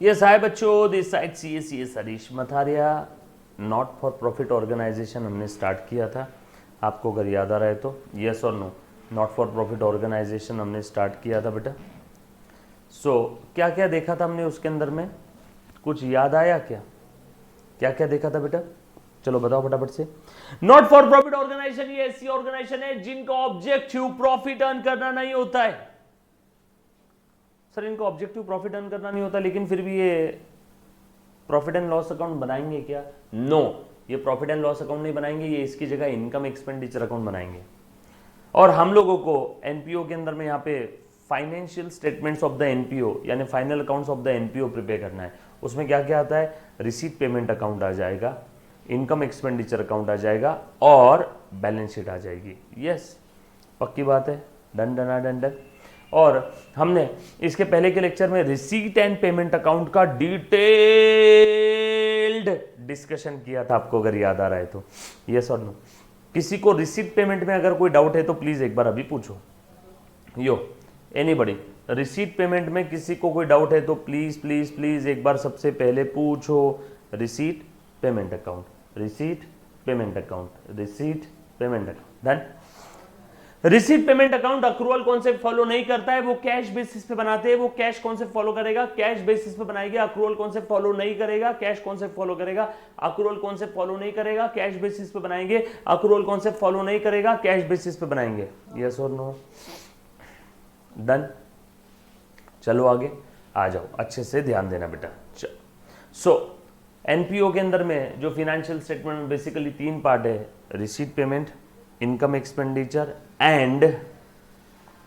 Yes hi बच्चों, this side C S Harish Matharia. Not for profit organization हमने start किया था, आपको अगर याद आ रहा है तो। यस और no, not for profit organization हमने स्टार्ट किया था बेटा। सो क्या क्या देखा था हमने उसके अंदर में, कुछ याद आया क्या? क्या क्या देखा था बेटा? चलो बताओ फटाफट से। नॉट फॉर प्रॉफिट ऑर्गेनाइजेशन ये ऐसी ऑर्गेनाइजेशन है जिनका ऑब्जेक्टिव प्रॉफिट अर्न करना नहीं होता है। सर इनका ऑब्जेक्टिव प्रॉफिट अर्न करना नहीं होता, लेकिन फिर भी ये प्रॉफिट एंड लॉस अकाउंट बनाएंगे क्या? नो, ये प्रॉफिट एंड लॉस अकाउंट नहीं बनाएंगे, ये इसकी जगह इनकम एक्सपेंडिचर अकाउंट बनाएंगे। और हम लोगों को एनपीओ के अंदर में यहाँ पे financial statements of the NPO यानी final accounts of the NPO prepare करना है। उसमें क्या क्या आता है? रिसीट पेमेंट अकाउंट आ जाएगा, इनकम एक्सपेंडिचर अकाउंट आ जाएगा और बैलेंस शीट आ जाएगी। यस, पक्की बात है, डन डन डन डन। और हमने इसके पहले के लेक्चर में रिसीट एंड पेमेंट अकाउंट का डिटेल्ड डिस्कशन किया था, आपको अगर याद आ रहा है तो। यस और नो, किसी को रिसीट पेमेंट में अगर कोई डाउट है तो प्लीज एक बार अभी पूछो। यो एनीबडी, रिसीट पेमेंट में किसी को कोई डाउट है तो प्लीज प्लीज प्लीज एक बार सबसे पहले पूछो। Receipt payment account, receipt payment account, receipt payment account, done. Receipt payment account accrual concept follow नहीं करता है, वो कैश बेसिस पे बनाते हैं। वो कैश कॉन्सेप्ट फॉलो करेगा, कैश बेसिस पे बनाएगा। अक्रूवल कॉन्सेप्ट फॉलो नहीं करेगा, कैश कॉन्सेप्ट फॉलो करेगा। अक्रूवल कॉन्सेप्ट फॉलो नहीं करेगा, कैश बेसिस पे बनाएंगे। अक्रूवल कॉन्सेप्ट फॉलो नहीं करेगा, कैश बेसिस पे बनाएंगे। यस और नो, डन। चलो आगे आ जाओ, अच्छे से ध्यान देना बेटा। सो एनपीओ के अंदर में जो फिनेंशियल स्टेटमेंट में बेसिकली तीन पार्ट है, receipt payment, income expenditure and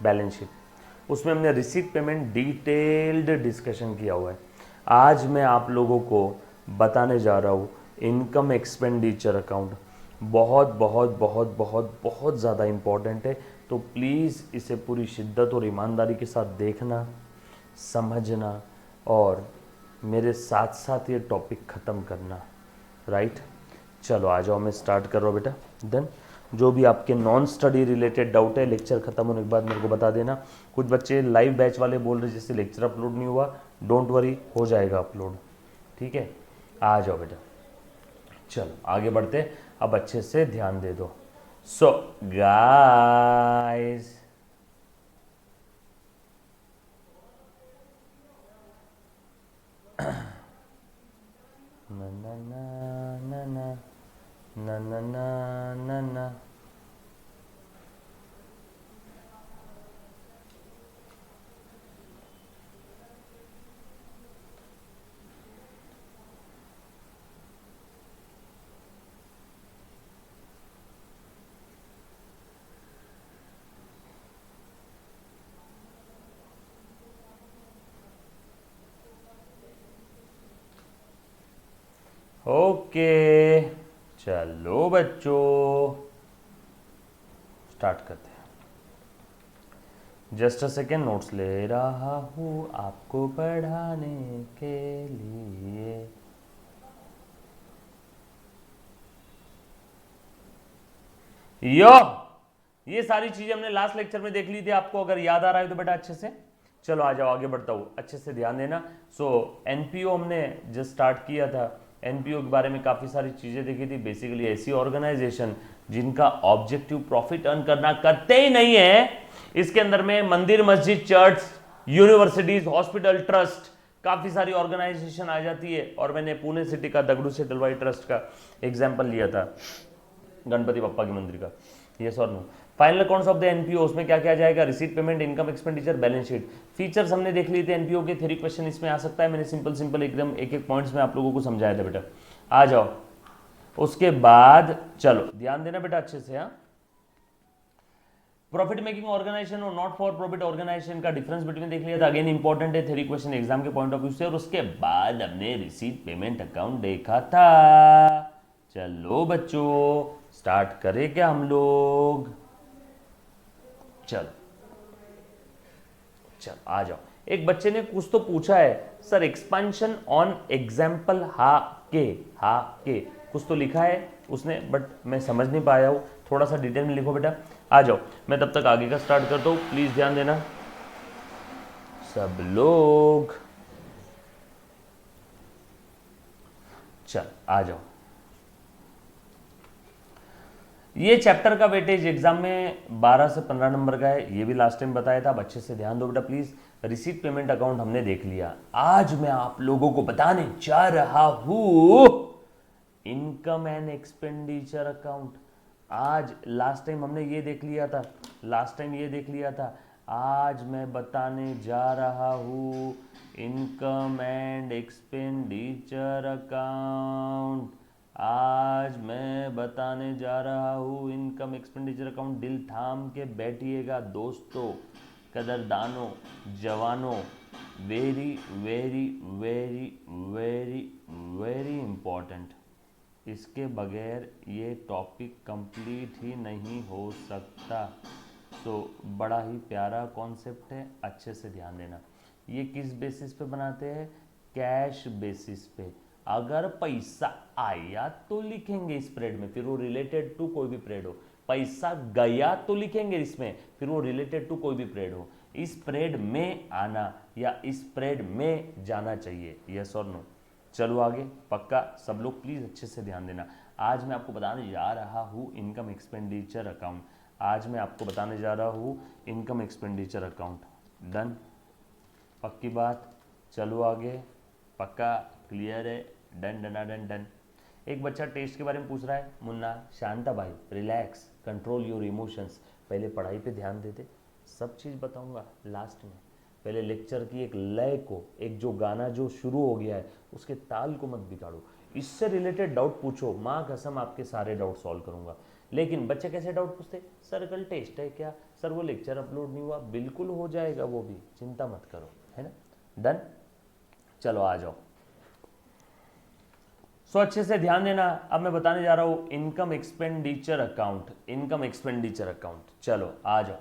balance sheet. उसमें हमने रिसीट पेमेंट डिटेल्ड डिस्कशन किया हुआ है। आज मैं आप लोगों को बताने जा रहा हूँ इनकम एक्सपेंडिचर अकाउंट। बहुत बहुत बहुत बहुत बहुत ज़्यादा इम्पॉर्टेंट है, तो प्लीज़ इसे पूरी शिद्दत और ईमानदारी के साथ देखना, समझना और मेरे साथ साथ ये टॉपिक ख़त्म करना। राइट, चलो आ जाओ, मैं स्टार्ट कर रहा हूँ बेटा। देन जो भी आपके नॉन स्टडी रिलेटेड डाउट है लेक्चर खत्म होने के बाद मेरे को बता देना। कुछ बच्चे लाइव बैच वाले बोल रहे जैसे लेक्चर अपलोड नहीं हुआ, डोंट वरी, हो जाएगा अपलोड, ठीक है। आ जाओ बेटा, चलो आगे बढ़ते, अब अच्छे से ध्यान दे दो। सो गाइस, ना ना ना ना ना ना ना ना ना ना, ओके चलो बच्चों स्टार्ट करते हैं। जस्ट अ सेकेंड, नोट्स ले रहा हूँ आपको पढ़ाने के लिए। यो, ये सारी चीजें हमने लास्ट लेक्चर में देख ली थी, आपको अगर याद आ रहा है तो बेटा अच्छे से। चलो आ जाओ, आगे बढ़ता हूँ, अच्छे से ध्यान देना। सो एनपीओ हमने जस्ट स्टार्ट किया था। एनपीओ के बारे में काफ़ी सारी चीज़ें देखी थी। बेसिकली ऐसी ऑर्गेनाइजेशन जिनका ऑब्जेक्टिव प्रॉफिट अर्न करना करते ही नहीं है। इसके अंदर में मंदिर, मस्जिद, चर्च, यूनिवर्सिटीज, हॉस्पिटल, ट्रस्ट, काफ़ी सारी ऑर्गेनाइजेशन आ जाती है। और मैंने पुणे सिटी का दगड़ू से डलवाई ट्रस्ट का एग्जाम्पल लिया था, गणपति बप्पा के मंदिर का। यस और no, final accounts of the NPO, उसमें क्या क्या जाएगा? Receipt payment, income expenditure, balance sheet. Features हमने देख लिए थे एनपीओ के, थ्योरी क्वेश्चन इसमें आ सकता है। मैंने सिंपल सिंपल एकदम एक एक पॉइंट्स में आप लोगों को समझाया था बेटा। आ जाओ, उसके बाद चलो ध्यान देना बेटा अच्छे से। हाँ, प्रॉफिट मेकिंग ऑर्गेनाइजेशन और नॉट फॉर प्रॉफिट ऑर्गेनाइजेशन का डिफरेंस बिटवीन देख लिया था। अगेन इंपॉर्टेंट है, थ्योरी क्वेश्चन एग्जाम के पॉइंट ऑफ व्यू से। और उसके बाद हमने रिसीट पेमेंट अकाउंट देखा था। चलो बच्चों स्टार्ट करें क्या हम लोग? चलो चलो आ जाओ। एक बच्चे ने कुछ तो पूछा है, सर एक्सपेंशन ऑन एग्जाम्पल हा के कुछ तो लिखा है उसने, बट मैं समझ नहीं पाया हूँ। थोड़ा सा डिटेल में लिखो बेटा। आ जाओ, मैं तब तक आगे का स्टार्ट करता हूँ, प्लीज ध्यान देना सब लोग। चल आ जाओ। ये चैप्टर का वेटेज एग्जाम में 12 से 15 नंबर का है, ये भी लास्ट टाइम बताया था। अब अच्छे से ध्यान दो बेटा प्लीज। रिसीट पेमेंट अकाउंट हमने देख लिया। आज मैं आप लोगों को बताने जा रहा हूं इनकम एंड एक्सपेंडिचर अकाउंट। आज लास्ट टाइम हमने ये देख लिया था, आज मैं बताने जा रहा हूं इनकम एंड एक्सपेंडिचर अकाउंट। आज मैं बताने जा रहा हूँ इनकम एक्सपेंडिचर अकाउंट। दिल थाम के बैठिएगा दोस्तों, कदरदानों, जवानों। Very very very very very important. इसके बगैर ये टॉपिक कंप्लीट ही नहीं हो सकता। तो बड़ा ही प्यारा कॉन्सेप्ट है, अच्छे से ध्यान देना। ये किस बेसिस पे बनाते हैं? कैश बेसिस पे। अगर पैसा आया तो लिखेंगे स्प्रेड में, फिर वो रिलेटेड टू कोई भी पीरियड हो। पैसा गया तो लिखेंगे इसमें, फिर वो रिलेटेड टू कोई भी पीरियड हो। स्प्रेड में आना या स्प्रेड में जाना चाहिए, यस और नो। चलो आगे, पक्का सब लोग प्लीज अच्छे से ध्यान देना। आज मैं आपको बताने जा रहा हूँ इनकम एक्सपेंडिचर अकाउंट। आज मैं आपको बताने जा रहा हूँ इनकम एक्सपेंडिचर अकाउंट। डन, पक्की बात। चलो आगे, पक्का क्लियर है? Done done done done. एक बच्चा टेस्ट के बारे में पूछ रहा है, मुन्ना शांता भाई रिलैक्स, कंट्रोल योर इमोशंस। पहले पढ़ाई पे ध्यान देते, सब चीज़ बताऊंगा लास्ट में। पहले लेक्चर की एक लय को, एक जो गाना जो शुरू हो गया है उसके ताल को मत बिगाड़ो। इससे रिलेटेड डाउट पूछो, माँ कसम आपके सारे डाउट सॉल्व करूंगा। लेकिन बच्चे कैसे डाउट पूछते? सर कल टेस्ट है क्या, सर वो लेक्चर अपलोड नहीं हुआ। बिल्कुल हो जाएगा वो भी, चिंता मत करो, है ना। डन, चलो आ जाओ। सो अच्छे से ध्यान देना। अब मैं बताने जा रहा हूं income expenditure account. Income expenditure account, चलो आ जाओ।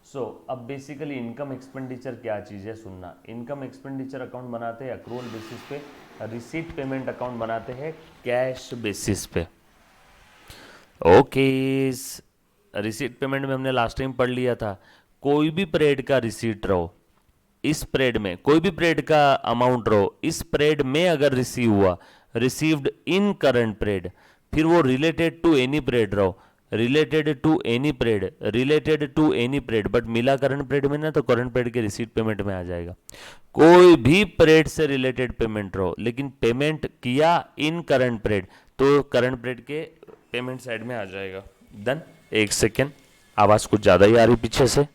सो अब बेसिकली इनकम एक्सपेंडिचर क्या चीज़ है सुनना। इनकम एक्सपेंडिचर अकाउंट बनाते हैं अक्रूवल बेसिस पे, रिसीट पेमेंट अकाउंट बनाते हैं कैश बेसिस पे। ओके, रिसीट पेमेंट में हमने लास्ट टाइम पढ़ लिया था, कोई भी पीरियड का रिसीट रहो, इस पीरियड में कोई भी पीरियड का अमाउंट रहो, इस पीरियड में अगर रिसीव हुआ, रिसीव्ड इन करंट पीरियड, फिर वो रिलेटेड टू एनी पीरियड रहो, related to any period, related to any period, but मिला करंट पीरियड में ना तो करंट पीरियड के रिसीट पेमेंट में आ जाएगा। कोई भी पीरियड से रिलेटेड पेमेंट रहो, लेकिन पेमेंट किया इन करंट पीरियड तो करंट पीरियड के पेमेंट साइड में आ जाएगा। डन। एक सेकेंड, आवाज कुछ ज्यादा ही आ रही पीछे से।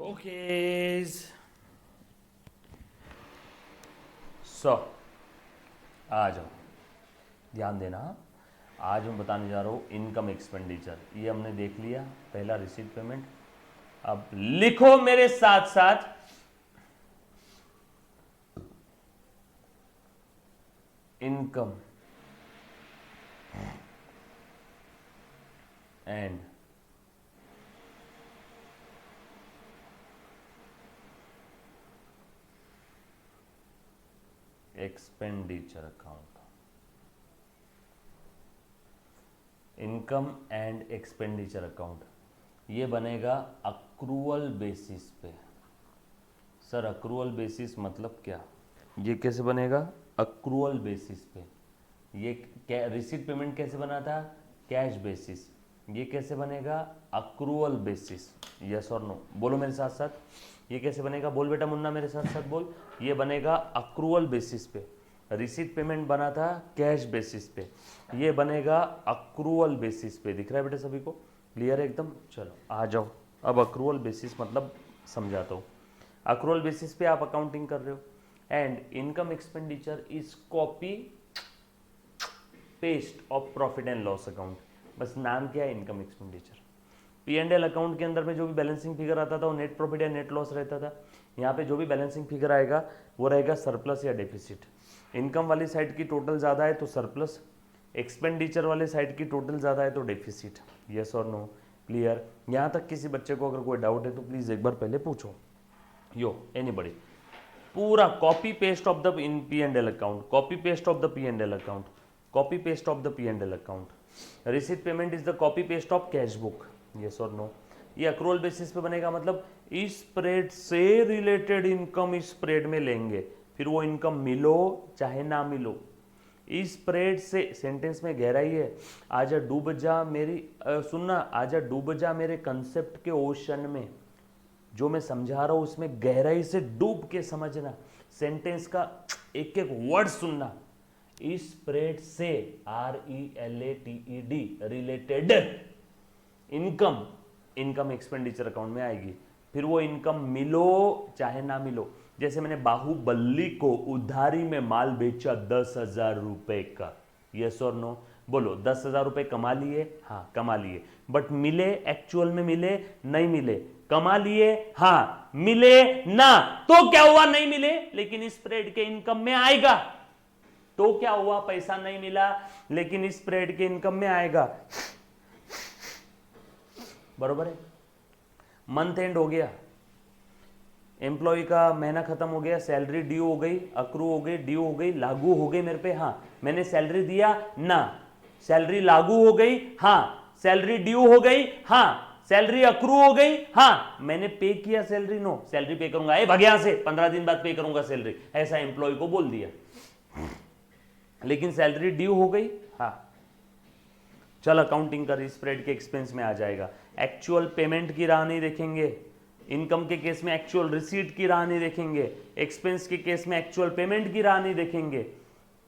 ओके, सो आ जाओ, ध्यान देना। आज मैं बताने जा रहा हूँ इनकम एक्सपेंडिचर। ये हमने देख लिया, पहला रिसीट पेमेंट। अब लिखो मेरे साथ साथ, income and expenditure account. Income and expenditure account ये बनेगा अक्रूवल बेसिस पे। सर अक्रूवल बेसिस मतलब क्या? ये कैसे बनेगा? अक्रूवल बेसिस पे। ये रिसीट पेमेंट कैसे बना था? Cash basis. ये कैसे बनेगा? Accrual basis. यस और नो, बोलो मेरे साथ साथ। ये कैसे बनेगा? बोल बेटा मुन्ना मेरे साथ साथ बोल। ये बनेगा अक्रूवल बेसिस पे। रिसीट पेमेंट बना था कैश बेसिस पे, ये बनेगा अक्रूवल बेसिस पे। दिख रहा है बेटा सभी को? क्लियर है एकदम? चलो आ जाओ। अब अक्रूवल बेसिस मतलब समझाता हूँ। अक्रूवल बेसिस पे आप अकाउंटिंग कर रहे हो, and income expenditure is copy paste of profit and loss account. बस नाम क्या है? Income expenditure. P&L अकाउंट के अंदर में जो भी बैलेंसिंग फिगर आता था वो नेट प्रॉफिट या नेट लॉस रहता था। यहाँ पे जो भी बैलेंसिंग फिगर आएगा वो रहेगा सरप्लस या डेफिसिट। इनकम वाली साइड की टोटल ज़्यादा है तो सरप्लस, एक्सपेंडिचर वाले साइड की टोटल ज़्यादा है तो डेफिसिट। यस और नो, क्लियर? यहाँ तक किसी बच्चे को अगर कोई डाउट है तो प्लीज़ एक बार पहले पूछो। यो एनीबडी, पूरा copy paste of the in P&L account, copy paste of the P&L account, copy paste of the P&L account. Receipt payment is the copy paste of cash book. Yes और no? ये accrual basis पे बनेगा, मतलब इस spread से related income इस spread में लेंगे, फिर वो इनकम मिलो चाहे ना मिलो। इस स्प्रेड से, सेंटेंस में गहराई है, आजा डूब जा मेरी सुनना, आजा डूब जा मेरे कंसेप्ट के ओशन में। जो मैं समझा रहा हूं उसमें गहराई से डूब के समझना, सेंटेंस का एक एक वर्ड सुनना। इस स्प्रेड से, RELATED, related income, income expenditure account में आएगी, फिर वो इनकम मिलो चाहे ना मिलो। जैसे मैंने बाहुबली को उधारी में माल बेचा 10,000 रुपए का, यस और नो, बोलो 10,000 रुपए कमा लिए, हाँ कमा लिए, बट मिले, एक्चुअल में मिले नहीं मिले, कमा लिए हाँ, मिले ना, तो क्या हुआ, नहीं मिले, लेकिन इस स्प्रेड के इनकम में आएगा। तो क्या हुआ, पैसा नहीं मिला लेकिन इस स्प्रेड के इनकम में आएगा, बरोबर है। मंथ एंड हो गया, एम्प्लॉय का महीना खत्म हो गया, सैलरी ड्यू हो गई, अक्रू हो गई, ड्यू हो गई, लागू हो गई मेरे पे, हाँ मैंने सैलरी दिया ना, सैलरी लागू हो गई, हाँ सैलरी ड्यू हो गई, हाँ सैलरी अक्रू हो गई, हाँ मैंने पे किया सैलरी, नो सैलरी पे करूंगा, ए भाग यहां से, 15 दिन बाद पे करूंगा सैलरी, ऐसा एम्प्लॉय को बोल दिया, लेकिन सैलरी ड्यू हो गई, हाँ चल अकाउंटिंग कर, स्प्रेड के एक्सपेंस में आ जाएगा। एक्चुअल पेमेंट की राह नहीं देखेंगे, इनकम के केस में एक्चुअल रिसीट की राह नहीं देखेंगे, एक्सपेंस के केस में एक्चुअल पेमेंट की राह नहीं देखेंगे,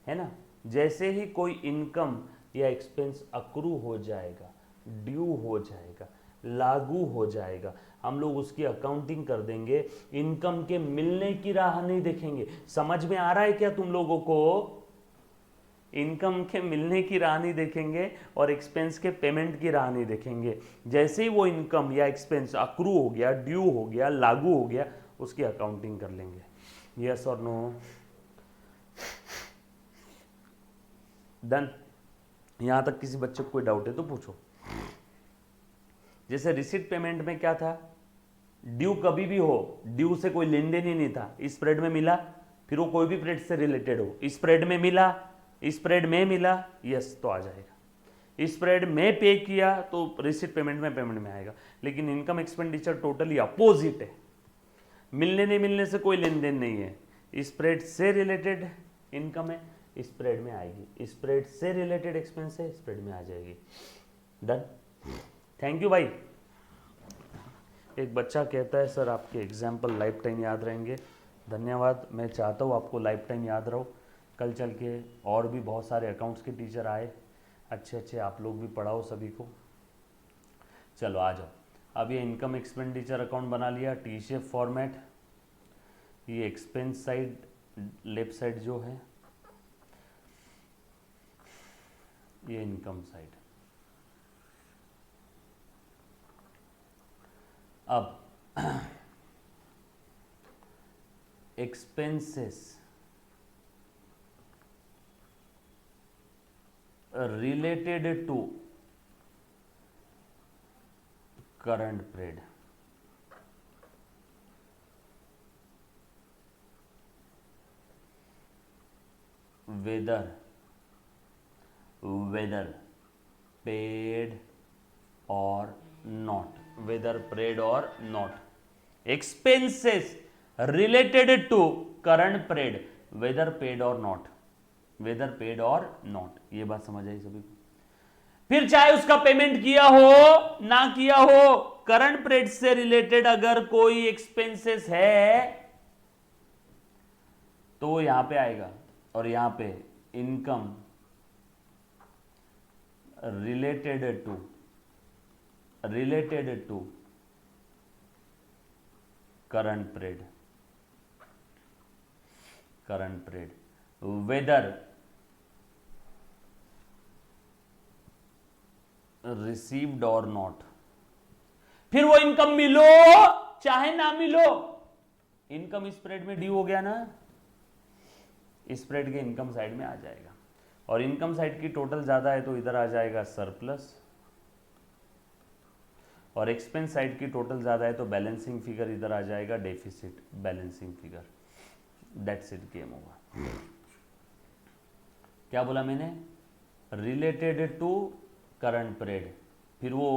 है ना। जैसे ही कोई इनकम या एक्सपेंस अक्रू हो जाएगा, ड्यू हो जाएगा, लागू हो जाएगा, हम लोग उसकी अकाउंटिंग कर देंगे, इनकम के मिलने की राह नहीं देखेंगे। समझ में आ रहा है क्या तुम लोगों को? इनकम के मिलने की राह नहीं देखेंगे और एक्सपेंस के पेमेंट की राह नहीं देखेंगे। जैसे ही वो इनकम या एक्सपेंस अक्रू हो गया, ड्यू हो गया, लागू हो गया, उसकी अकाउंटिंग कर लेंगे। यस और नो? डन। यहां तक किसी बच्चे को कोई डाउट है तो पूछो। जैसे रिसीट पेमेंट में क्या था, ड्यू कभी भी हो, ड्यू से कोई लेन देन ही नहीं था, इस स्प्रेड में मिला, फिर वो कोई भी स्प्रेड से रिलेटेड हो, इस स्प्रेड में मिला, स्प्रेड में मिला, यस तो आ जाएगा। स्प्रेड में पे किया तो रिसीट पेमेंट में आएगा। लेकिन इनकम एक्सपेंडिचर टोटली अपोजिट है, मिलने नहीं मिलने से कोई लेन देन नहीं है, स्प्रेड से रिलेटेड इनकम है, स्प्रेड में आएगी, स्प्रेड से रिलेटेड एक्सपेंस है, स्प्रेड में आ जाएगी। डन। थैंक यू भाई। एक बच्चा कहता है सर आपके एग्जाम्पल लाइफ टाइम याद रहेंगे। धन्यवाद। मैं चाहता हूँ आपको लाइफ टाइम याद रहो, कल चल के और भी बहुत सारे अकाउंट्स के टीचर आए, अच्छे अच्छे आप लोग भी पढ़ाओ सभी को। चलो आ जाओ। अब ये इनकम एक्सपेंडिचर अकाउंट बना लिया, टी शेप फॉर्मेट, ये एक्सपेंस साइड लेफ्ट साइड जो है, ये इनकम साइड। अब expenses related to current period, whether paid or not, whether paid or not, expenses related to current period, whether paid or not, whether paid और not. ये बात समझ आई सभी को? फिर चाहे उसका पेमेंट किया हो ना किया हो, करंट पीरियड से रिलेटेड अगर कोई एक्सपेंसेस है तो वो यहां पे आएगा, और यहां पे income related to current period, whether received और नॉट। फिर वो इनकम मिलो चाहे ना मिलो, इनकम स्प्रेड में ड्यू हो गया ना, स्प्रेड के इनकम साइड में आ जाएगा, और इनकम साइड की टोटल ज्यादा है तो इधर आ जाएगा सरप्लस, और एक्सपेंस साइड की टोटल ज्यादा है तो बैलेंसिंग फिगर इधर आ जाएगा deficit balancing figure. That's it, game होगा। क्या बोला मैंने? रिलेटेड टू करंट पीरियड, फिर वो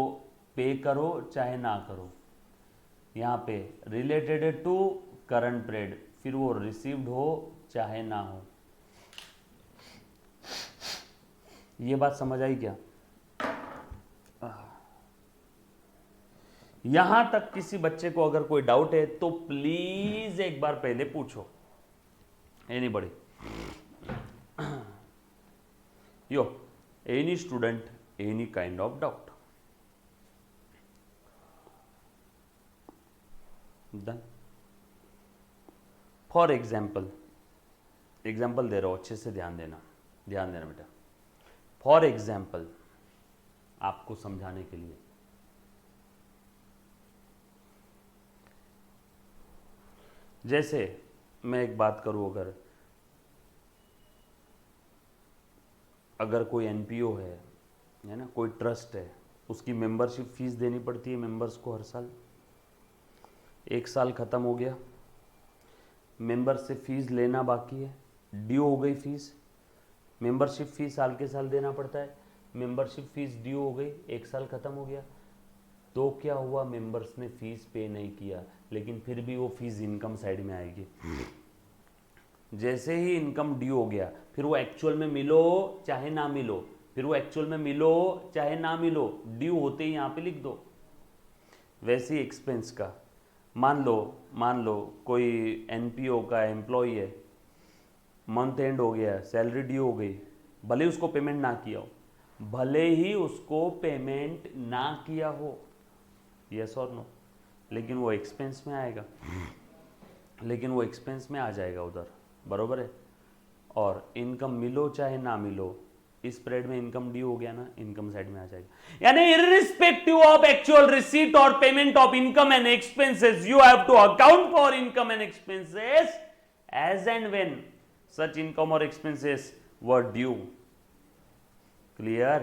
पे करो चाहे ना करो, यहाँ पे रिलेटेड टू करंट पीरियड, फिर वो रिसीव्ड हो चाहे ना हो। ये बात समझ आई क्या? यहां तक किसी बच्चे को अगर कोई डाउट है तो प्लीज एक बार पहले पूछो। Anybody? Yo, any student, any kind of doubt? Done. For example दे रहा हूं, अच्छे से ध्यान देना बेटा। फॉर एग्जाम्पल, आपको समझाने के लिए, जैसे मैं एक बात करूं, अगर कोई एनपीओ है ना, कोई ट्रस्ट है, उसकी मेंबरशिप फीस देनी पड़ती है मेंबर्स को हर साल। एक साल खत्म हो गया, मेंबर से फीस लेना बाकी है, ड्यू हो गई फीस। मेंबरशिप फीस साल के साल देना पड़ता है, मेंबरशिप फीस ड्यू हो गई, एक साल खत्म हो गया, तो क्या हुआ, मेंबर्स ने फीस पे नहीं किया, लेकिन फिर भी वो फीस इनकम साइड में आएगी। जैसे ही इनकम ड्यू हो गया, फिर वो एक्चुअल में मिलो चाहे ना मिलो, ड्यू होते ही यहाँ पे लिख दो। वैसे ही एक्सपेंस का, मान लो कोई एनपीओ का एम्प्लॉय है, मंथ एंड हो गया, सैलरी ड्यू हो गई, भले ही उसको पेमेंट ना किया हो, यस और नो, लेकिन वो एक्सपेंस में आएगा, आ जाएगा उधर, बरोबर है। और इनकम मिलो चाहे ना मिलो, इस पीरियड में इनकम ड्यू हो गया ना, इनकम साइड में आ जाएगा। यानी इररिस्पेक्टिव ऑफ एक्चुअल रिसीट और payment of income and expenses, you have to account for income and expenses as and when such income और एक्सपेंसेस वर ड्यू। क्लियर?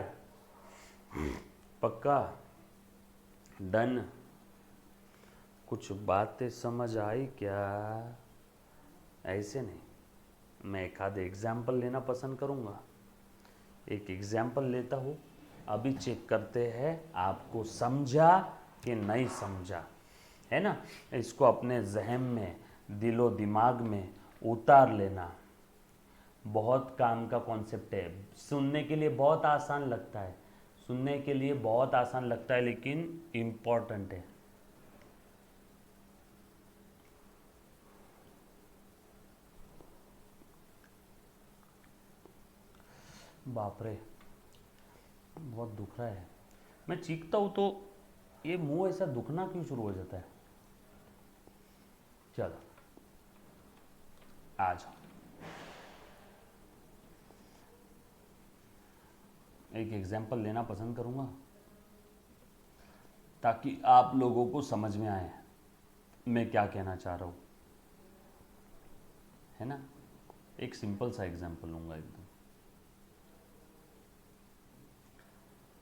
पक्का? डन? कुछ बातें समझ आई क्या? ऐसे नहीं, मैं एक आधे एग्जाम्पल लेना पसंद करूंगा। एक एग्जाम्पल लेता हूं, अभी चेक करते हैं आपको समझा कि नहीं समझा, है ना। इसको अपने जहन में, दिलो दिमाग में उतार लेना। बहुत काम का कॉन्सेप्ट है, सुनने के लिए बहुत आसान लगता है, लेकिन इम्पॉर्टेंट है। बाप रे, बहुत दुख रहा है। मैं चीखता हूं तो ये मुंह ऐसा दुखना क्यों शुरू हो जाता है? चलो आ जाओ, एक एग्जाम्पल लेना पसंद करूंगा ताकि आप लोगों को समझ में आए मैं क्या कहना चाह रहा हूं, है ना। एक सिंपल सा एग्जाम्पल लूंगा एकदम।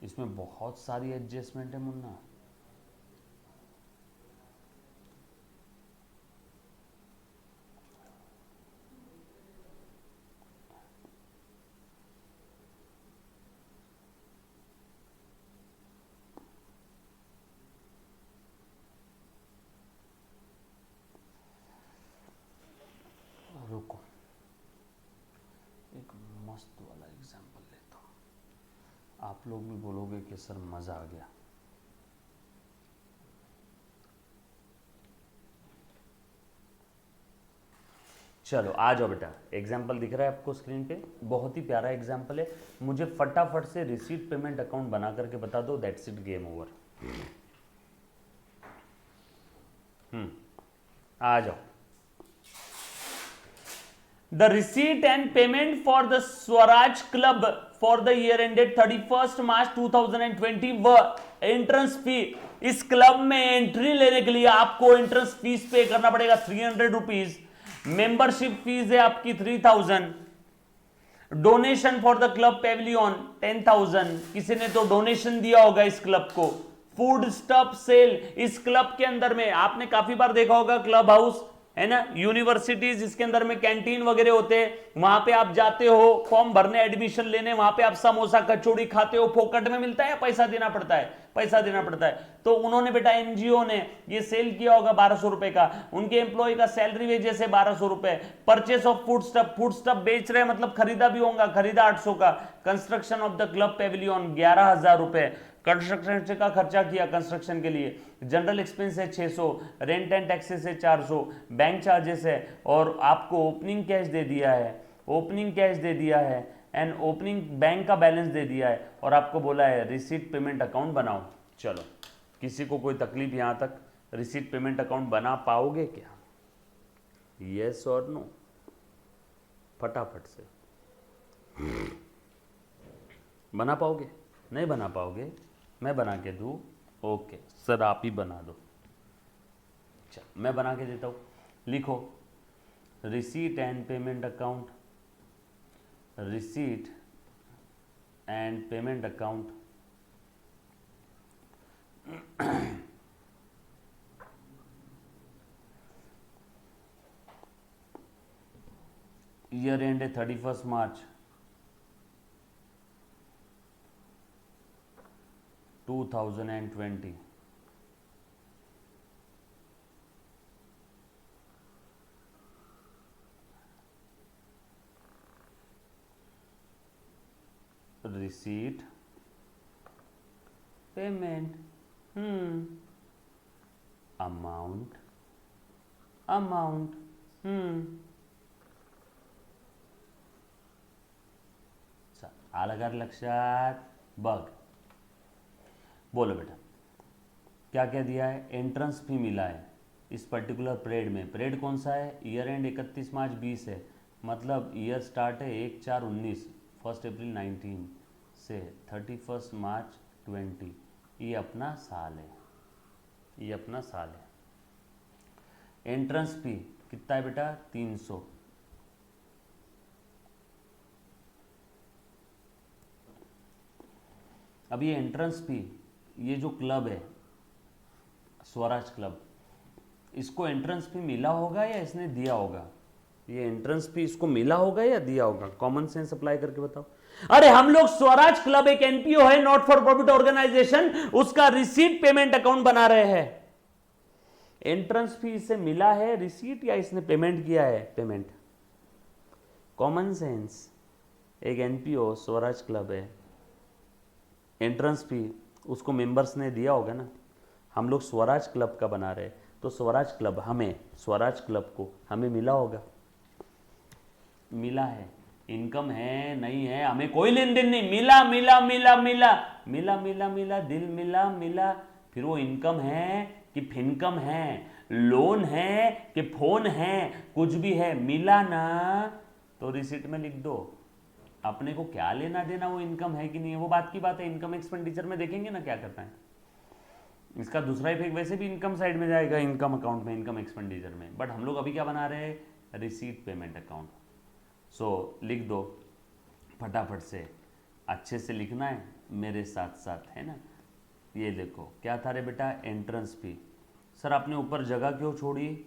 इसमें बहुत सारी एडजस्टमेंट है मुन्ना। रुको, एक मस्त वाला एग्जाम्पल लेता हूँ, आप लोग भी बोलोगे कि सर मजा आ गया। चलो आ जाओ बेटा, एग्जाम्पल दिख रहा है आपको स्क्रीन पे, बहुत ही प्यारा एग्जाम्पल है। मुझे फटाफट से रिसीट पेमेंट अकाउंट बना करके बता दो, दैट्स इट, गेम ओवर। आ जाओ। The receipt and payment for the Swaraj Club for the year ended 31st March 2020 were entrance fee। इस क्लब में एंट्री लेने के लिए आपको एंट्रेंस फीस पे करना पड़ेगा 300 रुपीज। मेंबरशिप फीस है आपकी 3000। Donation for the club Pavilion 10,000, किसी ने तो डोनेशन दिया होगा इस क्लब को। फूड स्टफ सेल, इस क्लब के अंदर में आपने काफी बार देखा होगा क्लब हाउस है ना। यूनिवर्सिटीज जिसके अंदर में कैंटीन वगैरह होते हैं, वहां पे आप जाते हो फॉर्म भरने, एडमिशन लेने, वहां पे आप समोसा कचौड़ी खाते हो, फोकट में मिलता है या पैसा देना पड़ता है? पैसा देना पड़ता है। तो उन्होंने बेटा एनजीओ ने ये सेल किया होगा 1200 रुपए का, उनके एम्प्लॉय का सैलरी वेजेस है 1200 रुपए, परचेस ऑफ फूड स्टफ बेच रहे हैं, मतलब खरीदा भी होगा, खरीदा 800 का, construction of the club Pavilion 11,000 रुपए, कंस्ट्रक्शन का खर्चा किया कंस्ट्रक्शन के लिए, जनरल एक्सपेंस है 600, रेंट एंड टैक्सेस है 400, बैंक चार्जेस है, और आपको ओपनिंग कैश दे दिया है, ओपनिंग कैश दे दिया है, एंड ओपनिंग बैंक का बैलेंस दे दिया है, और आपको बोला है रिसीट पेमेंट अकाउंट बनाओ। चलो, किसी को कोई तकलीफ यहां तक? रिसीट पेमेंट अकाउंट बना पाओगे क्या? यस और नो? फटाफट से बना पाओगे? नहीं बना पाओगे? मैं बना के दूं? ओके सर, आप ही बना दो। चल मैं बना के देता हूं। लिखो receipt and payment account, receipt and payment account, year and है 31 मार्च 2020। रिसीट पेमेंट अमाउंट आलं का लक्षात? बघ, बोलो बेटा क्या क्या दिया है? एंट्रेंस फी मिला है इस पर्टिकुलर परेड में। परेड कौन सा है? ईयर एंड 31 मार्च 20 है, मतलब ईयर स्टार्ट है 1/4/19, 1 अप्रैल 19 से 31 मार्च 20। ये अपना साल है, ये अपना साल है। एंट्रेंस फी कितना है बेटा? 300। अब ये एंट्रेंस फी, ये जो क्लब है स्वराज क्लब, इसको एंट्रेंस फी मिला होगा या इसने दिया होगा? ये एंट्रेंस फी इसको मिला होगा या दिया होगा? कॉमन सेंस अप्लाई करके बताओ। अरे हम लोग स्वराज क्लब एक एनपीओ है, नॉट फॉर प्रॉफिट ऑर्गेनाइजेशन, उसका रिसीट पेमेंट अकाउंट बना रहे हैं। एंट्रेंस फी इसे मिला है रिसीट या इसने पेमेंट किया है? पेमेंट। कॉमन सेंस, एक एनपीओ स्वराज क्लब है, एंट्रेंस फी उसको मेंबर्स ने दिया होगा ना। हम लोग स्वराज क्लब का बना रहे, तो स्वराज क्लब हमें, स्वराज क्लब को हमें मिला होगा, मिला है। इनकम है नहीं है हमें कोई लेन देन नहीं, मिला मिला मिला मिला मिला मिला मिला, दिल मिला मिला। फिर वो इनकम है कि फिनकम है, लोन है कि फोन है, कुछ भी है, मिला ना तो रिसीट में लिख दो। अपने को क्या लेना देना वो इनकम है कि नहीं है, वो बात की बात है। इनकम एक्सपेंडिचर में देखेंगे ना क्या करना है। इसका दूसरा इफेक्ट वैसे भी इनकम साइड में जाएगा, इनकम अकाउंट में, इनकम एक्सपेंडिचर में, बट हम लोग अभी क्या बना रहे हैं? Receipt payment account. सो लिख दो फटाफट से, अच्छे से लिखना है मेरे साथ साथ, है ना। ये देखो क्या था रे बेटा? Entrance fee. सर आपने ऊपर जगह क्यों छोड़ी?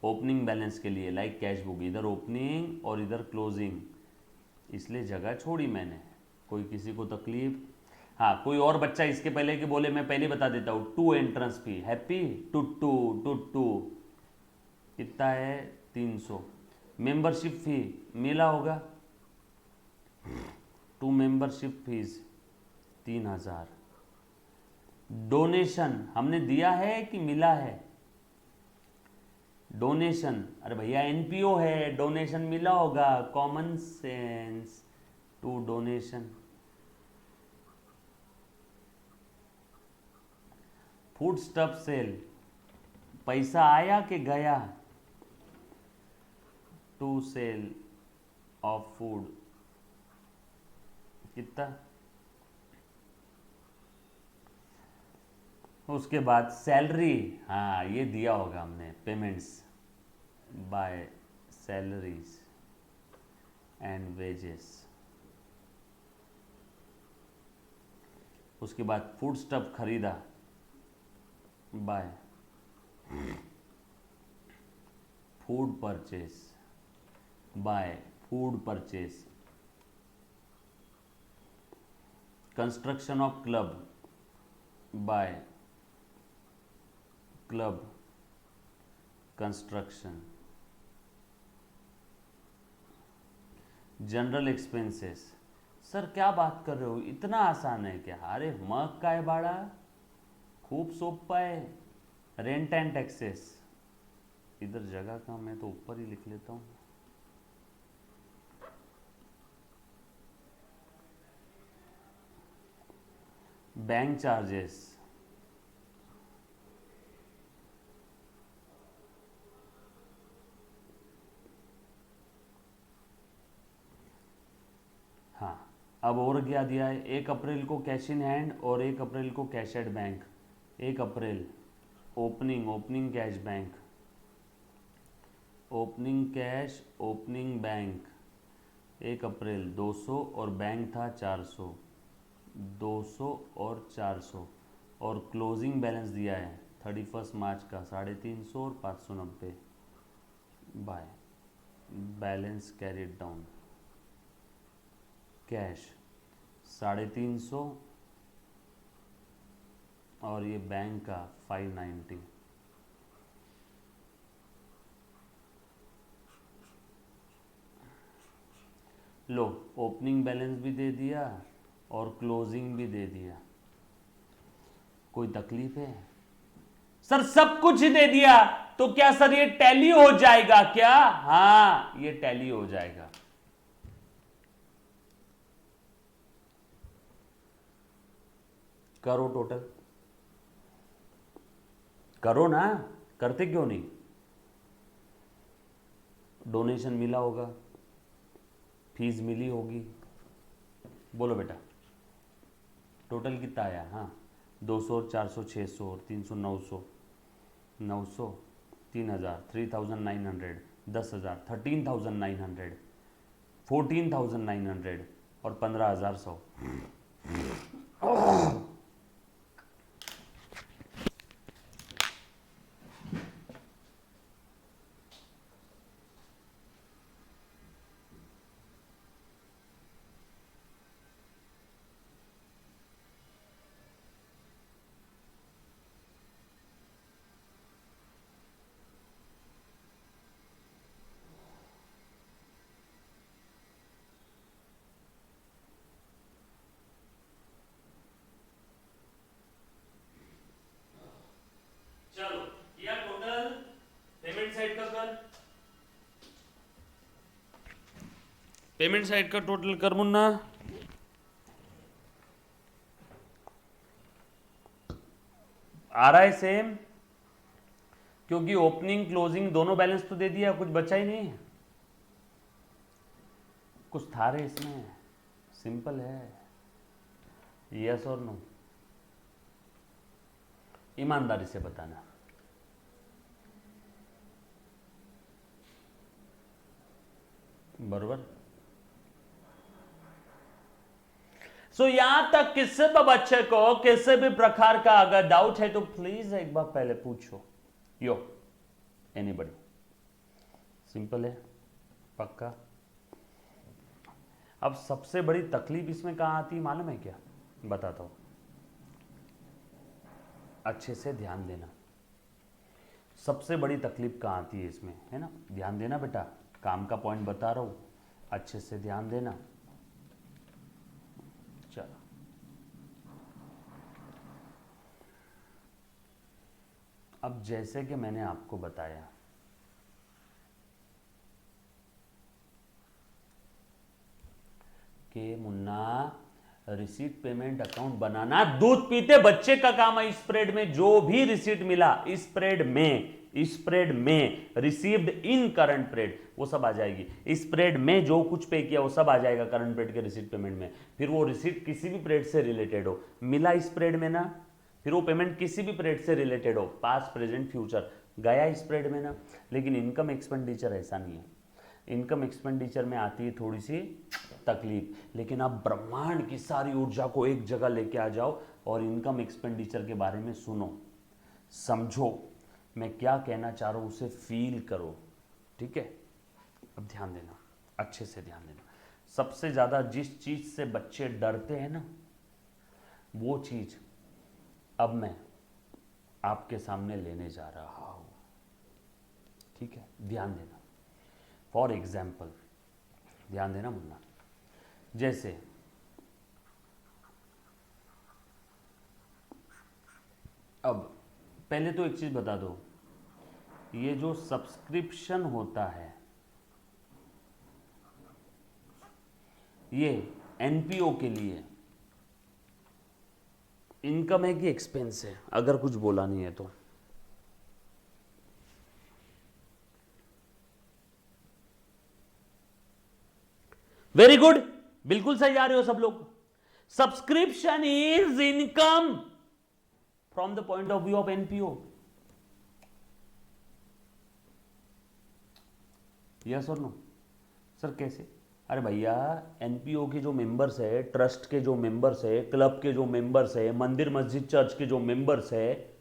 ओपनिंग बैलेंस के लिए, लाइक कैश बुक, इधर ओपनिंग और इधर क्लोजिंग, इसलिए जगह छोड़ी मैंने। कोई किसी को तकलीफ? हाँ, कोई और बच्चा इसके पहले कि बोले, मैं पहले बता देता हूँ। 2 एंट्रेंस फी, हैप्पी? टू कितना है? 300। मेंबरशिप फी मिला होगा, 2 मेंबरशिप फीस 3000। डोनेशन हमने दिया है कि मिला है? डोनेशन, अरे भैया एनपीओ है, डोनेशन मिला होगा, common sense. 2 donation. Food stuff sale, पैसा आया कि गया? 2 सेल ऑफ फूड, कितना? उसके बाद सैलरी, हाँ ये दिया होगा हमने, payments by salaries and wages. उसके बाद फूड स्टफ खरीदा by food purchase, by food purchase, construction of club, by club construction, general expenses. Sir क्या बात कर रहे हो, इतना आसान है क्या? अरे मग काय बाळा, खूब सोपा है। रेंट एंड टैक्सेस, इधर जगह का मैं तो ऊपर ही लिख लेता हूँ। बैंक चार्जेस, हाँ। अब और क्या दिया है, 1 अप्रैल को कैश इन हैंड और 1 अप्रैल को cash at bank. 1 April opening cash bank, opening cash opening bank 1 अप्रैल 200 और बैंक था 400, 200 और 400, और क्लोजिंग बैलेंस दिया है 31 मार्च का 350 और 590 by balance carried down. Cash 350 और ये बैंक का 590। लो ओपनिंग बैलेंस भी दे दिया और क्लोजिंग भी दे दिया। कोई तकलीफ है? सर सब कुछ ही दे दिया तो क्या सर ये टैली हो जाएगा क्या? हाँ ये टैली हो जाएगा। करो टोटल, करो ना, करते क्यों नहीं? डोनेशन मिला होगा, फीस मिली होगी, बोलो बेटा टोटल कितना आया? हाँ 200 और 400 600 और 300 900, 900 3000 3900, 10,000 13,900, 14,900 और 15,100। चलो या टोटल पेमेंट साइड का कर, पेमेंट साइड का टोटल कर मुन्ना। आ रहा है सेम, क्योंकि ओपनिंग क्लोजिंग दोनों बैलेंस तो दे दिया, कुछ बचा ही नहीं। कुछ था रे इसमें, सिंपल है। यस और नो, ईमानदारी से बताना। बरोबर। सो यहां तक किसी भी बच्चे को किसी भी प्रकार का अगर डाउट है तो प्लीज एक बार पहले पूछो। यो एनीबडी, सिंपल है, पक्का। अब सबसे बड़ी तकलीफ इसमें कहां आती है मालूम है क्या? बताता हूं, अच्छे से ध्यान देना। सबसे बड़ी तकलीफ कहां आती है इसमें, है ना? ध्यान देना बेटा, काम का पॉइंट बता रहा हूं, अच्छे से ध्यान देना। चलो अब जैसे कि मैंने आपको बताया कि मुन्ना रिसीट पेमेंट अकाउंट बनाना दूध पीते बच्चे का काम है। स्प्रेड में जो भी रिसीट मिला, स्प्रेड में रिसीव्ड इन करंट पीरियड वो सब आ जाएगी। स्प्रेड में जो कुछ पे किया वो सब आ जाएगा करंट पीरियड के रिसीट पेमेंट में। फिर वो रिसीट किसी भी पीरियड से रिलेटेड हो, मिला स्प्रेड में ना, फिर वो पेमेंट किसी भी पीरियड से रिलेटेड हो, पास्ट प्रेजेंट फ्यूचर, गया स्प्रेड में ना। लेकिन इनकम एक्सपेंडिचर ऐसा नहीं है। इनकम एक्सपेंडिचर में आती है थोड़ी सी तकलीफ, लेकिन आप ब्रह्मांड की सारी ऊर्जा को एक जगह लेके आ जाओ और इनकम एक्सपेंडिचर के बारे में सुनो, समझो, मैं क्या कहना चाह रहा हूं उसे फील करो। ठीक है, अब ध्यान देना, अच्छे से ध्यान देना। सबसे ज्यादा जिस चीज से बच्चे डरते हैं ना, वो चीज अब मैं आपके सामने लेने जा रहा हूं। ठीक है, ध्यान देना। फॉर एग्जाम्पल, ध्यान देना मुन्ना, जैसे अब पहले तो एक चीज बता दो, ये जो सब्सक्रिप्शन होता है ये एनपीओ के लिए इनकम है कि एक्सपेंस है? अगर कुछ बोला नहीं है तो वेरी गुड, बिल्कुल सही जा रहे हो सब लोग। Subscription is income from the point of view of NPO. Yes और नो? सर कैसे? अरे भैया, एनपीओ के जो मेंबर्स है, ट्रस्ट के जो मेंबर्स है, क्लब के जो मेंबर्स है, मंदिर मस्जिद चर्च के जो मेंबर्स है,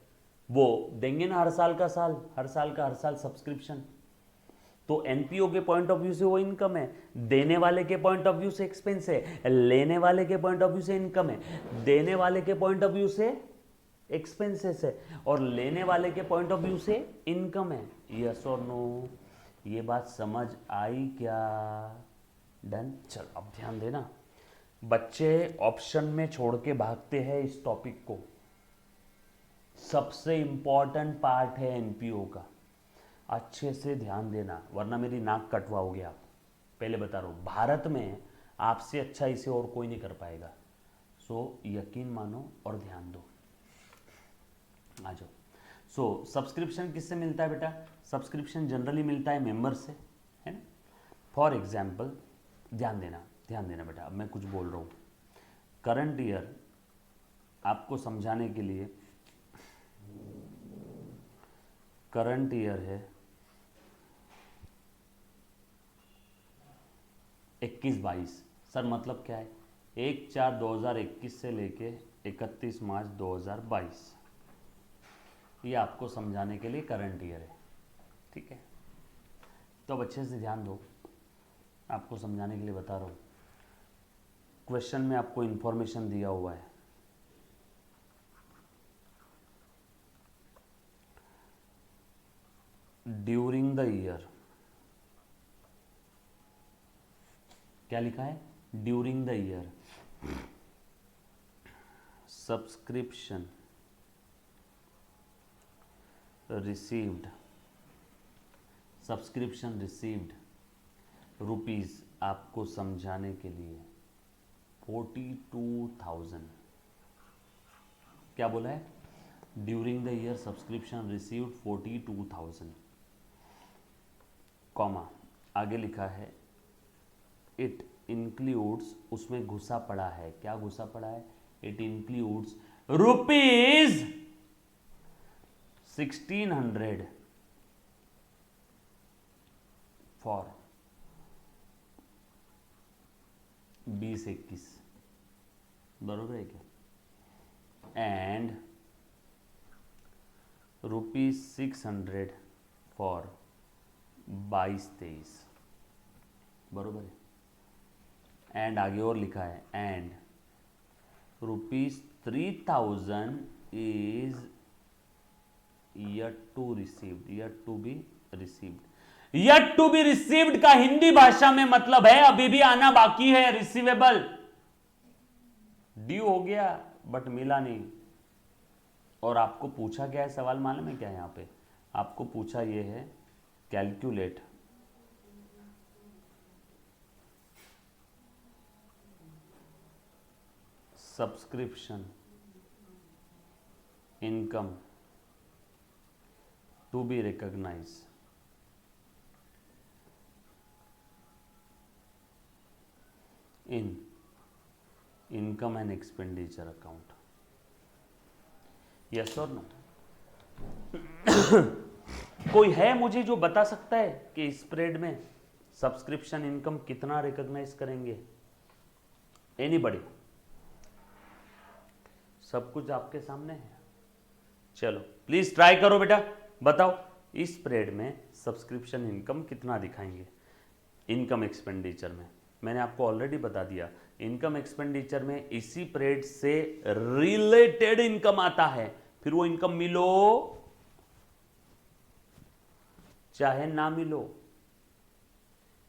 वो देंगे ना हर साल का हर साल सब्सक्रिप्शन। तो एनपीओ के पॉइंट ऑफ व्यू से वो इनकम है, देने वाले के पॉइंट ऑफ व्यू से एक्सपेंस है, लेने वाले के पॉइंट ऑफ व्यू से इनकम है, देने वाले के पॉइंट ऑफ व्यू से एक्सपेंसेस है, और लेने वाले के पॉइंट ऑफ व्यू से इनकम है। यस और नो? ये बात समझ आई क्या? डन। चल अब ध्यान देना, बच्चे ऑप्शन में छोड़ के भागते हैं इस टॉपिक को। सबसे इंपॉर्टेंट पार्ट है एनपीओ का, अच्छे से ध्यान देना वरना मेरी नाक कटवाओगे आप। पहले बता रहा हूं, भारत में आपसे अच्छा इसे और कोई नहीं कर पाएगा। सो यकीन मानो और ध्यान दो। आ जाओ। सो सब्सक्रिप्शन किससे मिलता है बेटा? सब्सक्रिप्शन जनरली मिलता है मेंबर से, है ना। फॉर एग्जाम्पल, ध्यान देना बेटा, अब मैं कुछ बोल रहा हूँ। करंट ईयर आपको समझाने के लिए, करंट ईयर है 21-22। सर मतलब क्या है? 1/4/2021 से लेके 31 मार्च 2022, ये आपको समझाने के लिए करंट ईयर है। ठीक है, तो अब अच्छे से ध्यान दो, आपको समझाने के लिए बता रहा हूँ। क्वेश्चन में आपको इंफॉर्मेशन दिया हुआ है, ड्यूरिंग द ईयर, क्या लिखा है? During the year subscription received, subscription received rupees, आपको समझाने के लिए 42,000। क्या बोला है? During the year subscription received 42,000, comma आगे लिखा है इट इंक्लूड्स, उसमें घुसा पड़ा है। क्या घुसा पड़ा है? इट इंक्लूड्स रुपीज 1600 फॉर 20-21, बरोबर है क्या? एंड ₹600 फॉर 22-23, बरोबर है। एंड आगे और लिखा है and ₹3,000 is yet to received, yet to be received। yet to be received का हिंदी भाषा में मतलब है अभी भी आना बाकी है, रिसीवेबल। ड्यू हो गया बट मिला नहीं। और आपको पूछा क्या है सवाल मालूम है क्या? यहां पे आपको पूछा ये है, calculate subscription income to be recognized in income and expenditure account। yes or no? कोई है मुझे जो बता सकता है कि स्प्रेड में सब्सक्रिप्शन इनकम कितना रिकॉग्नाइज करेंगे? एनीबॉडी? सब कुछ आपके सामने है। चलो प्लीज ट्राई करो बेटा, बताओ इस पीरियड में सब्सक्रिप्शन इनकम कितना दिखाएंगे इनकम एक्सपेंडिचर में। मैंने आपको ऑलरेडी बता दिया, इनकम एक्सपेंडिचर में इसी पीरियड से रिलेटेड इनकम आता है, फिर वो इनकम मिलो चाहे ना मिलो।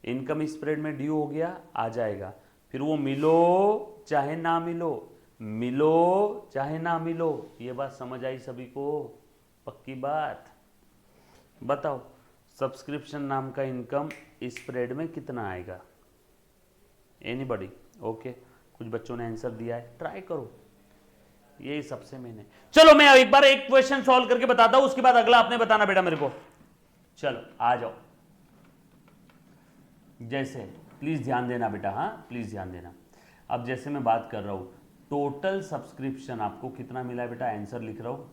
इनकम इस पीरियड में ड्यू हो गया, आ जाएगा, फिर वो मिलो चाहे ना मिलो, मिलो चाहे ना मिलो। ये बात समझ आई सभी को? पक्की बात? बताओ सब्सक्रिप्शन नाम का इनकम इस पीरियड में कितना आएगा? एनीबॉडी? ओके, कुछ बच्चों ने आंसर दिया है, ट्राई करो, यही सबसे मेन है। चलो मैं एक बार एक क्वेश्चन सॉल्व करके बताता हूं, उसके बाद अगला आपने बताना बेटा मेरे को। चलो आ जाओ। जैसे प्लीज ध्यान देना बेटा, हाँ प्लीज ध्यान देना। अब जैसे मैं बात कर रहा हूं टोटल सब्सक्रिप्शन आपको कितना मिला है बेटा, आंसर लिख रहा हूं।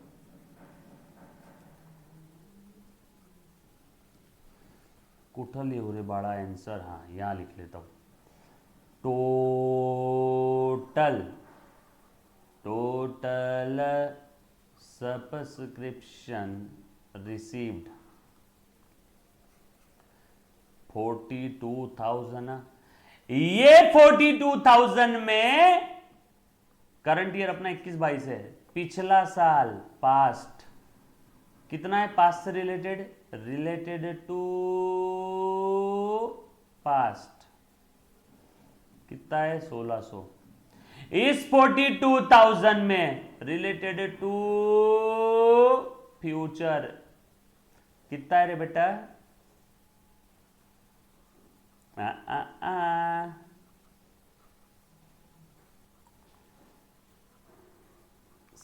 कुठल एवढे बड़ा आंसर, हाँ यहां लिख लेता हूं। Total subscription received 42,000। ये 42,000 में करंट ईयर अपना 21-22 है, पिछला साल पास्ट कितना है, पास्ट से रिलेटेड टू पास्ट कितना है 1600। इस 42,000 में रिलेटेड टू फ्यूचर कितना है रे बेटा,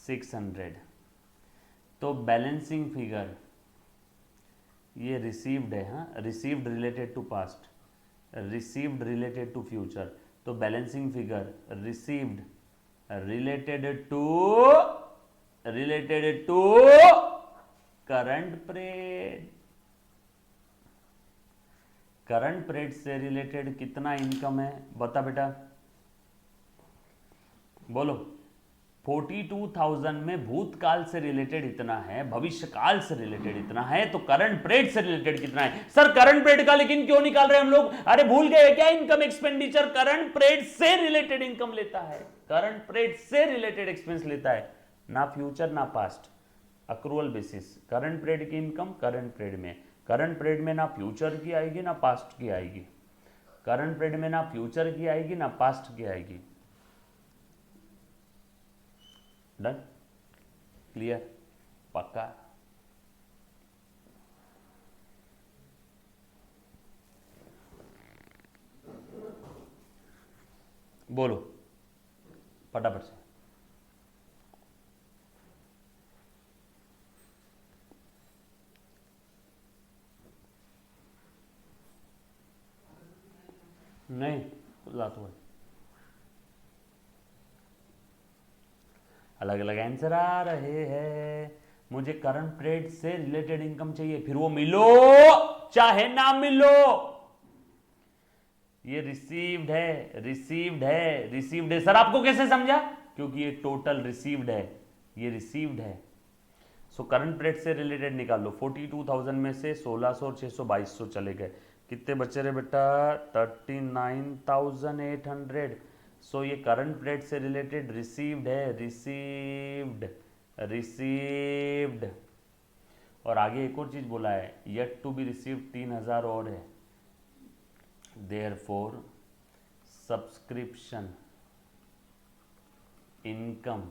600। तो बैलेंसिंग फिगर ये रिसीव्ड है, हाँ received related to past, received related to future. तो balancing figure received related to current period. Current period से रिलेटेड कितना इनकम है बता बेटा, बोलो। 42,000 में भूतकाल से रिलेटेड इतना है, भविष्यकाल से रिलेटेड इतना है, तो करंट पीरियड से रिलेटेड कितना है? सर करंट पीरियड का लेकिन क्यों निकाल रहे हैं हम लोग? अरे भूल गए क्या, इनकम एक्सपेंडिचर करंट पीरियड से रिलेटेड इनकम लेता है, करंट पीरियड से रिलेटेड एक्सपेंस लेता है, ना फ्यूचर ना past. Accrual basis current period की इनकम करंट पीरियड में, करंट पीरियड में ना फ्यूचर की आएगी ना पास्ट की आएगी, करंट पीरियड में ना फ्यूचर की आएगी ना पास्ट की आएगी। डन? क्लियर? पक्का? बोलो फटाफट से। नहीं ला तो अलग अलग आंसर आ रहे हैं। मुझे करंट पीरियड से रिलेटेड इनकम चाहिए, फिर वो मिलो चाहे ना मिलो। ये रिसीव्ड है, रिसीव्ड है, रिसीव्ड है। सर आपको कैसे समझा? क्योंकि ये टोटल रिसीव्ड है, ये रिसीव्ड है। सो करंट पीरियड से रिलेटेड निकाल लो। 42,000 में से 1600 और 600 2200 चले गए, कितने बचे रे बेटा? 39,800। सो ये करंट पीरियड से रिलेटेड रिसीव्ड है, रिसीव्ड रिसीव्ड। और आगे एक और चीज बोला है, येट टू बी रिसीव्ड 3,000 और है। Therefore subscription income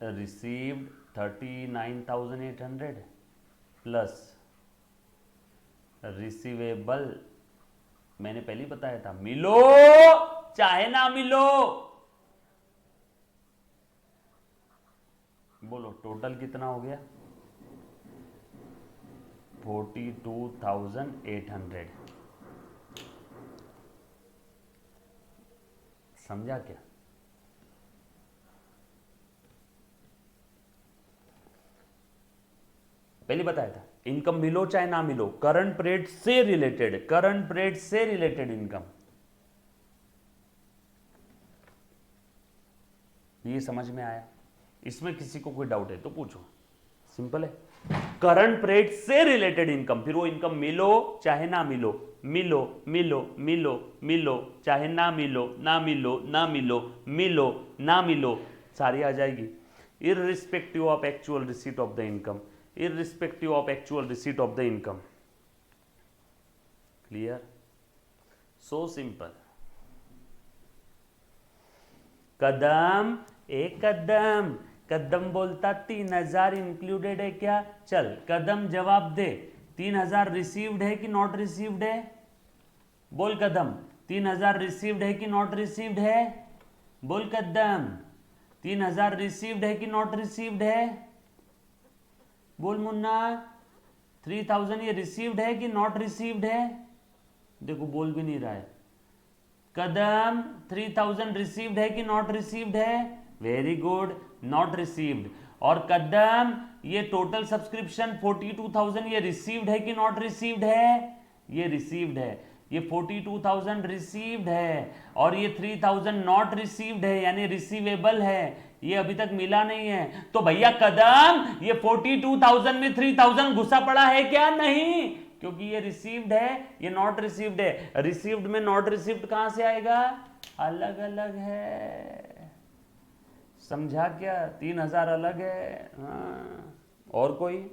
received 39,800 plus receivable, मैंने पहले ही बताया था, मिलो चाहे ना मिलो। बोलो टोटल कितना हो गया? 42,800। समझा क्या? पहले बताया था, इनकम मिलो चाहे ना मिलो, करंट पीरियड से रिलेटेड, करंट पीरियड से रिलेटेड इनकम। ये समझ में आया? इसमें किसी को कोई डाउट है तो पूछो, सिंपल है। करंट पीरियड से रिलेटेड इनकम, फिर वो इनकम मिलो चाहे ना मिलो, मिलो मिलो मिलो मिलो, चाहे ना मिलो ना मिलो ना मिलो, मिलो ना मिलो, सारी आ जाएगी। Irrespective of actual receipt of the income, irrespective of actual receipt of the income. Clear? So simple. कदम एक कदम, कदम बोलता 3000 इंक्लूडेड है क्या? चल कदम जवाब दे, 3000 रिसीव्ड है कि नॉट रिसीव्ड है? बोल कदम, 3000 रिसीव्ड है कि नॉट रिसीव्ड है? बोल कदम, 3000 रिसीव्ड है कि नॉट रिसीव्ड है? बोल मुन्ना, 3000 ये रिसीव्ड है कि नॉट रिसीव्ड है? देखो बोल भी नहीं रहा है। कदम 3000 रिसीव्ड है कि नॉट रिसीव्ड है? Very good, not received. और कदम ये टोटल सब्सक्रिप्शन 42000 ये रिसीव्ड है कि नॉट रिसीव्ड है? ये रिसीव्ड है। ये 42000 रिसीव्ड है और ये 3000 नॉट रिसीव्ड है, यानी रिसीवेबल है, ये अभी तक मिला नहीं है। तो भैया कदम ये 42000 में 3000 घुसा पड़ा है क्या? नहीं, क्योंकि ये रिसीव्ड है, ये नॉट रिसीव्ड है। रिसीव्ड में नॉट रिसीव्ड कहां से आएगा? अलग अलग है। समझा क्या? 3000 अलग है। हाँ। और कोई?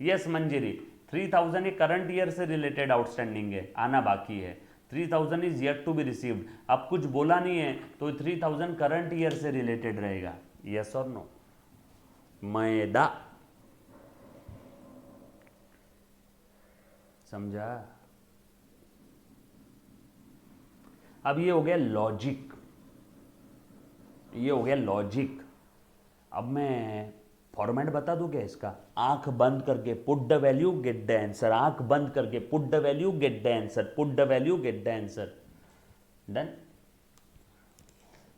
यस मंजिरी, 3000 ये करंट ईयर से रिलेटेड आउटस्टैंडिंग है, आना बाकी है। 3000 is yet to be received. अब कुछ बोला नहीं है तो 3000 करंट ईयर से रिलेटेड रहेगा। यस और नो? मैदा। समझा? अब ये हो गया लॉजिक, ये हो गया लॉजिक। अब मैं फॉर्मेट बता दूं क्या इसका? आंख बंद करके put the value get the answer, आंख बंद करके put the value get the answer, put the value get the answer. Done.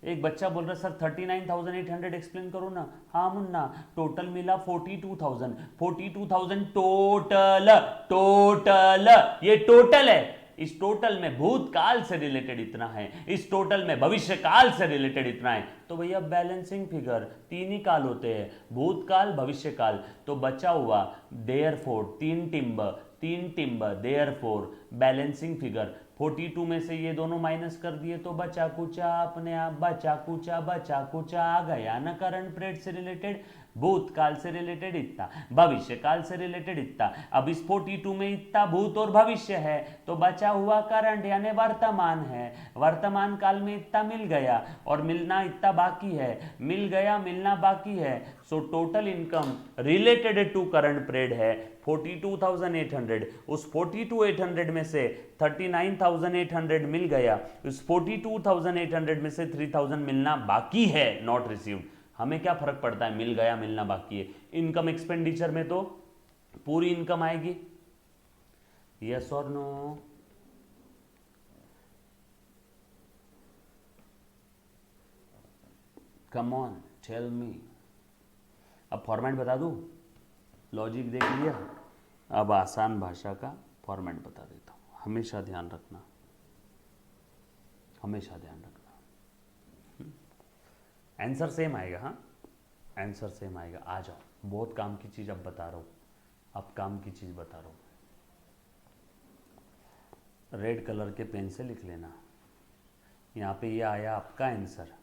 एक बच्चा बोल रहा सर 39,800 एक्सप्लेन करो ना। हाँ मुन्ना, टोटल मिला 42,000, 42,000 टोटल, टोटल ये टोटल है। इस टोटल में भूतकाल से रिलेटेड इतना है, इस टोटल में भविष्य काल से रिलेटेड इतना है। तो भैया बैलेंसिंग फिगर 3 ही काल होते हैं, भूतकाल भविष्य काल। तो बचा हुआ therefore 3 timber therefore balancing figure 42 में से ये दोनों माइनस कर दिए तो बचा कुचा अपने आप, बचा कुचा आ गया ना। करंट पीरियड से रिलेटेड, भूतकाल से रिलेटेड इतना, भविष्य काल से रिलेटेड इतना। अब इस 42 में इतना भूत और भविष्य है तो बचा हुआ करंट यानी वर्तमान है। वर्तमान काल में इतना मिल गया और मिलना इतना बाकी है, मिल गया मिलना बाकी है। So total income related to current period है 42,800। उस 42,800 में से 39,800 मिल गया, उस 42,800 में से 3,000 मिलना बाकी है, नॉट रिसीव्ड। हमें क्या फर्क पड़ता है, मिल गया मिलना बाकी है। इनकम एक्सपेंडिचर में तो पूरी इनकम आएगी। यस और no? Come on tell me. अब फॉर्मेट बता दूं? लॉजिक देख लिया, अब आसान भाषा का फॉर्मेट बता देता हूं। हमेशा ध्यान रखना, हमेशा ध्यान रखना। आंसर सेम आएगा। हाँ, आंसर सेम आएगा। आ जाओ, बहुत काम की चीज़ अब बता रहा हूँ, अब काम की चीज़ बता रहा हूँ। रेड कलर के पेन से लिख लेना। यहाँ पे ये आया आपका आंसर।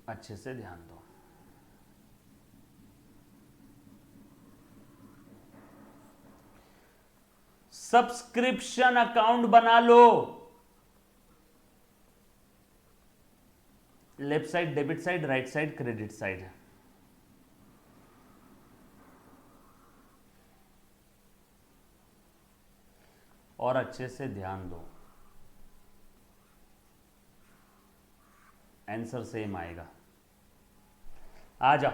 अच्छे से ध्यान दो। सब्सक्रिप्शन अकाउंट बना लो। Left side debit side, right side credit side. और अच्छे से ध्यान दो, आंसर सेम आएगा। आ जा,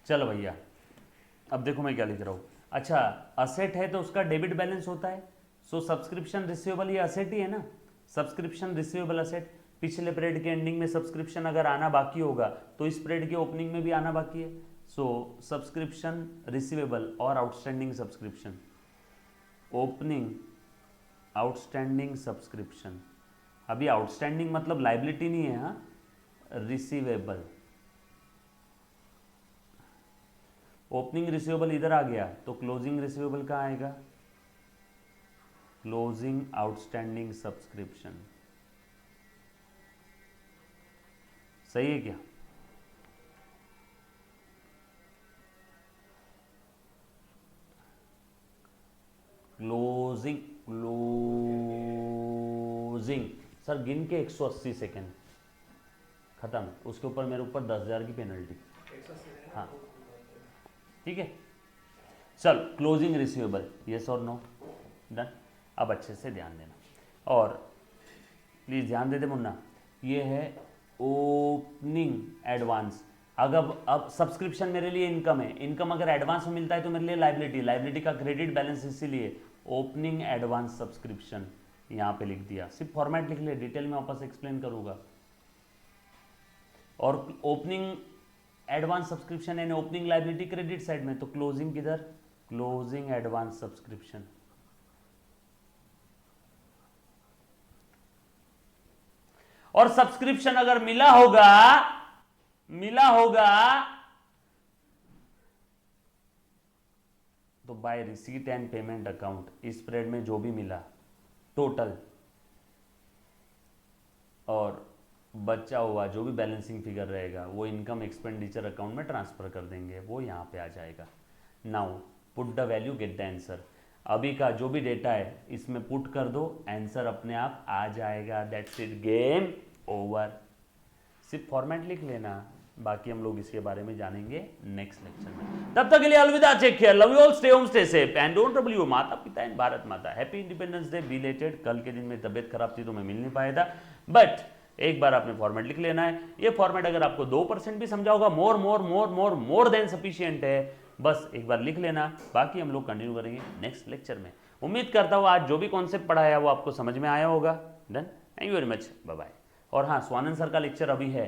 चलो भैया। अब देखो मैं क्या लिख रहा हूं। अच्छा, असेट है तो उसका डेबिट बैलेंस होता है। सो सब्सक्रिप्शन रिसीवेबल ये असेट ही है ना। सब्सक्रिप्शन रिसीवेबल असेट, पिछले पीरियड के एंडिंग में सब्सक्रिप्शन अगर आना बाकी होगा तो इस पीरियड के ओपनिंग में भी आना बाकी है। सो सब्सक्रिप्शन रिसीवेबल और outstanding subscription, opening outstanding subscription. अभी आउटस्टैंडिंग मतलब लाइबिलिटी नहीं है, हाँ, रिसीवेबल। ओपनिंग रिसीवेबल इधर आ गया तो क्लोजिंग रिसीवेबल कहाँ आएगा? Closing outstanding subscription. सही है क्या? क्लोजिंग सर गिन के 180 सेकेंड खत्म, उसके ऊपर मेरे ऊपर 10,000 की पेनल्टी। हाँ ठीक है, चल क्लोजिंग रिसीवेबल, यस और नो, डन। अब अच्छे से ध्यान देना और प्लीज़ ध्यान दे दे मुन्ना, ये है ओपनिंग एडवांस। अगर अब सब्सक्रिप्शन मेरे लिए इनकम है, इनकम अगर एडवांस में मिलता है तो मेरे लिए लाइबिलिटी, लाइबिलिटी का क्रेडिट बैलेंस, इसीलिए ओपनिंग एडवांस सब्सक्रिप्शन यहाँ पे लिख दिया। सिर्फ फॉर्मेट लिख ले, डिटेल में वापस एक्सप्लेन करूँगा। और ओपनिंग एडवांस सब्सक्रिप्शन यानी ओपनिंग लाइबिलिटी क्रेडिट साइड में, तो क्लोजिंग किधर? Closing advance subscription. और सब्सक्रिप्शन अगर मिला होगा तो by receipt and payment account, इस स्प्रेड में जो भी मिला टोटल और बचा हुआ जो भी बैलेंसिंग फिगर रहेगा वो इनकम एक्सपेंडिचर अकाउंट में ट्रांसफर कर देंगे, वो यहां पे आ जाएगा। Now put the value, get the answer. अभी का जो भी डेटा है इसमें पुट कर दो, आंसर अपने आप आ जाएगा। That's it, game over. सिर्फ फॉर्मेट लिख लेना, बाकी हम लोग इसके बारे में जानेंगे नेक्स्ट लेक्चर में। तब तक के लिए अलविदा, take care, love you all, stay home, stay safe and don't trouble your माता पिता and Bharat Mata. Happy independence day belated. कल के दिन में तबियत खराब थी तो मैं मिल नहीं पाया था, बट एक बार आपने फॉर्मेट लिख लेना है। ये फॉर्मेट अगर आपको 2% भी समझा होगा, मोर देन सफिशिएंट है, बस एक बार लिख लेना। बाकी हम लोग कंटिन्यू करेंगे नेक्स्ट लेक्चर में। उम्मीद करता हूँ आज जो भी कॉन्सेप्ट पढ़ाया वो आपको समझ में आया होगा। Done, thank you very much, bye bye. और हाँ, स्वानंद सर का लेक्चर अभी है